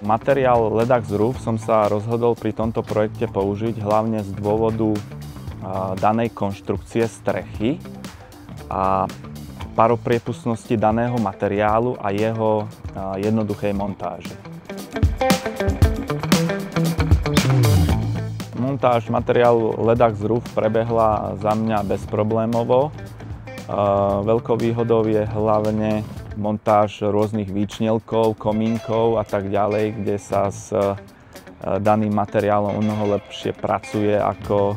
Materiál Ledax Roof som sa rozhodol pri tomto projekte použiť hlavne z dôvodu danej konštrukcie strechy a paropriepustnosti daného materiálu a jeho jednoduchej montáže. Montáž materiálu Ledax Roof prebehla za mňa bezproblémovo. Veľkou výhodou je hlavne montáž rôznych výčnielkov, komínkov a tak ďalej, kde sa s daným materiálom mnoho lepšie pracuje ako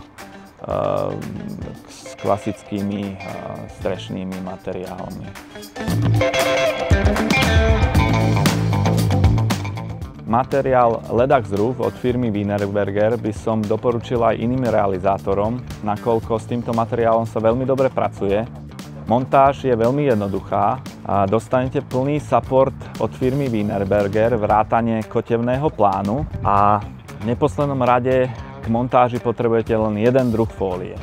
s klasickými strešnými materiálmi. Materiál Ledax Roof od firmy Wienerberger by som doporučil aj iným realizátorom, nakoľko s týmto materiálom sa veľmi dobre pracuje. Montáž je veľmi jednoduchá a dostanete plný support od firmy Wienerberger, vrátane kotevného plánu a v neposlednom rade k montáži potrebujete len jeden druh fólie.